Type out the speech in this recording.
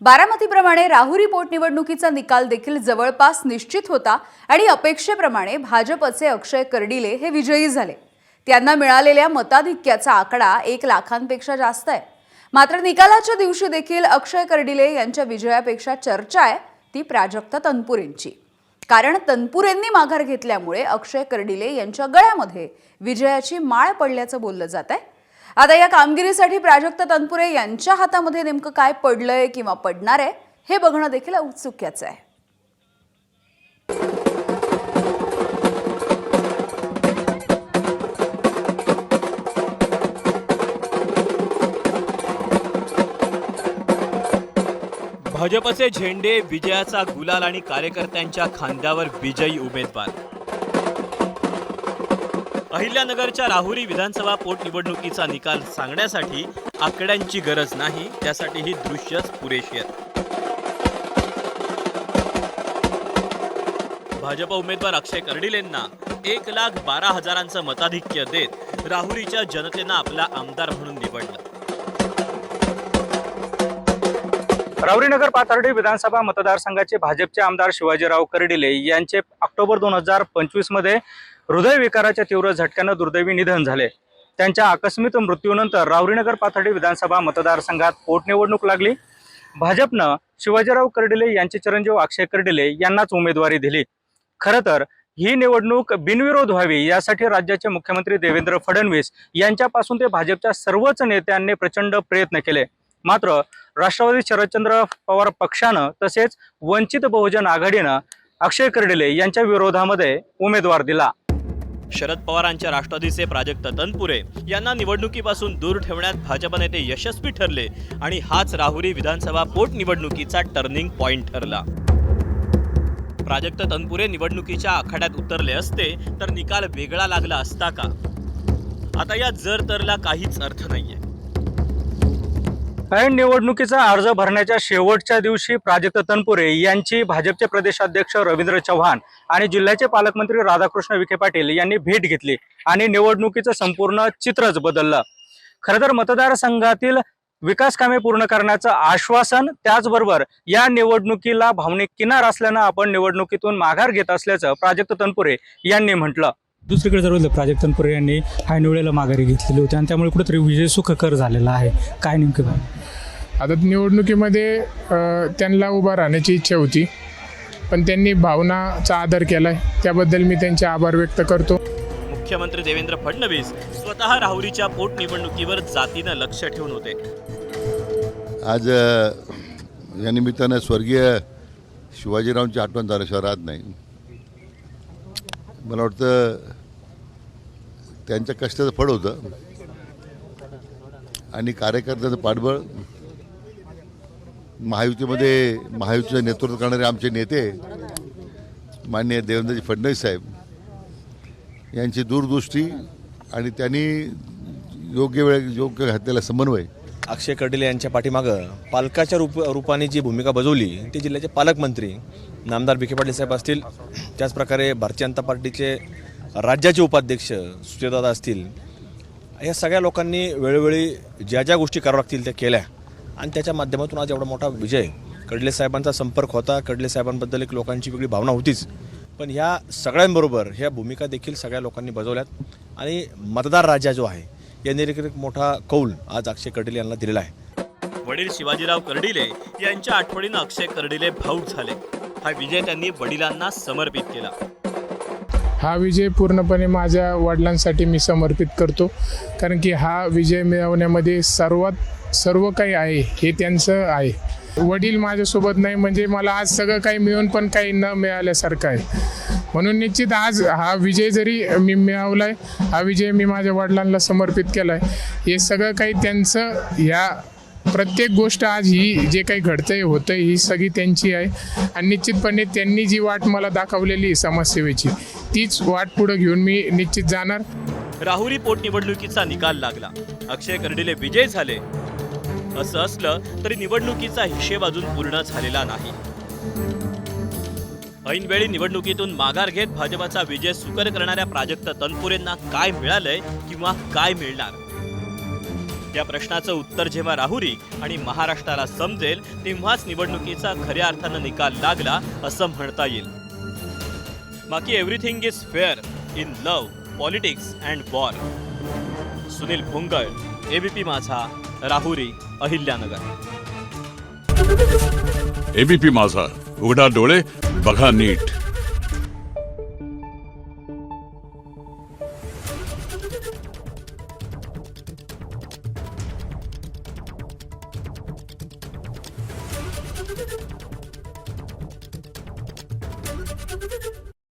बारामतीप्रमाणे राहुरी पोटनिवडणुकीचा निकाल देखील जवळपास निश्चित होता आणि अपेक्षेप्रमाणे भाजपचे अक्षय कर्डिले हे विजयी झाले। त्यांना मिळालेल्या मताधिक्याचा आकडा 1 लाखांपेक्षा जास्त आहे। मात्र निकालाच्या दिवशी देखील अक्षय कर्डिले यांच्या विजयापेक्षा चर्चा आहे ती प्राजक्त तनपुरेंची। कारण तनपुरेंनी माघार घेतल्यामुळे अक्षय कर्डिले यांच्या गळ्यामध्ये विजयाची माळ पडल्याचं बोललं जात आहे। आता या कामगिरीसाठी प्राजक्त तनपुरे यांच्या हातामध्ये नेमकं काय पडलंय किंवा पडणार आहे हे बघणं देखील औत्सुक्याचं आहे। भाजपचे झेंडे, विजयाचा गुलाल आणि कार्यकर्त्यांच्या खांद्यावर विजयी उमेदवार। अहिल्यानगरच्या राहुरी विधानसभा पोटनिवडणुकीचा निकाल सांगण्यासाठी आकड्यांची गरज नाही, त्यासाठी ही दृश्यच पुरेशी आहेत। भाजप उमेदवार अक्षय कर्डिलेंना 1,12,000 मताधिक्य देत राहुरीच्या जनतेनं आपला आमदार म्हणून निवडलं। राहुरी नगर पाथर्डी विधानसभा मतदारसंघाचे भाजपचे आमदार शिवाजीराव कर्डिले यांचे ऑक्टोबर 2025 मध्ये हृदयविकाराच्या तीव्र झटक्यानं दुर्दैवी निधन झाले। त्यांच्या आकस्मिक मृत्यूनंतर राहुरी नगर पाथर्डी विधानसभा मतदारसंघात पोटनिवडणूक लागली। भाजपनं शिवाजीराव कर्डिले यांचे चिरंजीव अक्षय कर्डिले यांनाच उमेदवारी दिली। खरं तर ही निवडणूक बिनविरोध व्हावी यासाठी राज्याचे मुख्यमंत्री देवेंद्र फडणवीस यांच्यापासून ते भाजपच्या सर्वच नेत्यांनी प्रचंड प्रयत्न केले। मात्र राष्ट्रवादी शरदचंद्र पवार पक्षानं तसेच वंचित बहुजन आघाडीनं अक्षय कर्डिले यांच्या विरोधामध्ये उमेदवार दिला। शरद पवारांच्या राष्ट्रवादीचे प्राजक्त तनपुरे यांना निवडणुकीपासून दूर ठेवण्यात भाजप नेते यशस्वी ठरले आणि हाच राहुरी विधानसभा पोटनिवडणुकीचा टर्निंग पॉइंट ठरला। प्राजक्त तनपुरे निवडणुकीच्या आखाड्यात उतरले असते तर निकाल वेगळा लागला असता का? आता या जर तरला काहीच अर्थ नाहीये। ऐन निवडणुकीचा अर्ज भरण्याच्या शेवटच्या दिवशी प्राजक्त तनपुरे यांची भाजपचे प्रदेशाध्यक्ष रवींद्र चव्हाण आणि जिल्ह्याचे पालकमंत्री राधाकृष्ण विखे पाटील यांनी भेट घेतली आणि निवडणुकीचं संपूर्ण चित्रच बदललं। खरं तर मतदारसंघातील विकास कामे पूर्ण करण्याचं आश्वासन, त्याचबरोबर या निवडणुकीला भावनिक किनार असल्यानं आपण निवडणुकीतून माघार घेत असल्याचं प्राजक्त तनपुरे यांनी म्हटलं। दुसरीकडे जर प्राजक्त तनपुरे यांनी ऐनवेळेला माघारी घेतलेली होती आणि त्यामुळे कुठेतरी विजय सुखकर झालेला आहे, काय नेमकं? आता निवडणुकीमध्ये त्यांना उभा राहण्याची इच्छा होती, पण त्यांनी भावनाचा आदर केलाय, त्याबद्दल मी त्यांचे आभार व्यक्त करतो। मुख्यमंत्री देवेंद्र फडणवीस स्वतः राहुरीच्या पोटनिवडणुकीवर जातीनं लक्ष ठेवून होते। आज या निमित्तानं स्वर्गीय शिवाजीरावांची आठवण झालं शहरात नाही। मला वाटतं त्यांच्या कष्टाचं फळ होतं आणि कार्यकर्त्यांचं पाठबळ। महायुतीचं नेतृत्व करणारे आमचे नेते माननीय देवेंद्रजी फडणवीस साहेब यांची दूरदृष्टी आणि त्यांनी योग्य घातलेला समन्वय। अक्षय कर्डिले यांच्या पाठीमागं पालकाच्या रूपाने जी भूमिका बजावली ती जिल्ह्याचे पालकमंत्री नामदार विखे पाटील साहेब असतील, त्याचप्रकारे भारतीय जनता पार्टीचे राज्याचे उपाध्यक्ष सुचेदादा असतील, या सगळ्या लोकांनी वेळोवेळी ज्या ज्या गोष्टी कराव्या लागतील त्या केल्या आणि त्याच्या माध्यमातून आज एवढा मोठा विजय। कर्डिले साहेबांचा संपर्क होता, कर्डिले साहेबांबद्दल एक लोकांची वेगळी भावना होतीच, पण ह्या सगळ्यांबरोबर ह्या भूमिका देखील सगळ्या लोकांनी बजावल्यात आणि मतदार राजा जो आहे यांनी एक मोठा कौल आज अक्षय कर्डिले यांना दिलेला आहे। वडील शिवाजीराव कर्डिले यांच्या आठवणीनं अक्षय कर्डिले भावूक झाले। हा विजय त्यांनी वडिलांना समर्पित केला। हा विजय पूर्णपणे माझ्या वडिलांसाठी मी समर्पित करतो, कारण की हा विजय मिळवण्यामध्ये सर्व काही आहे हे त्यांचं आहे। वडील माझ्यासोबत नाही म्हणजे मला आज सगळं काही मिळून पण काही न मिळाल्यासारखं आहे। म्हणून निश्चित आज हा विजय जरी मी मिळवलाय, हा विजय मी माझ्या वडिलांना समर्पित केलाय। हे सगळं काही त्यांचं, ह्या प्रत्येक गोष्ट आज ही जे काही घडतंय होतंय ही सगळी त्यांची आहे आणि निश्चितपणे त्यांनी जी वाट मला दाखवलेली समाजसेवेची तीच वाट पुढे घेऊन मी निश्चित जाणार। राहुरी पोटनिवडणुकीचा निकाल लागला, अक्षय कर्डिले विजय झाले। असं असलं तरी निवडणुकीचा हिशेब अजून पूर्ण झालेला नाही। ऐनवेळी निवडणुकीतून माघार घेत भाजपचा विजय सुकर करणाऱ्या प्राजक्त तनपुरेंना काय मिळालंय किंवा काय मिळणार? या प्रश्नाचं उत्तर जेव्हा राहुरी आणि महाराष्ट्राला समजेल तेव्हाच निवडणुकीचा खऱ्या अर्थानं निकाल लागला असं म्हणता येईल. बाकी everything is fair in love, politics and war. Sunil Bhungal, ABP Majha, Rahuri, Ahilyanagar. ABP माझा, उघडा डोळे बघा नीट.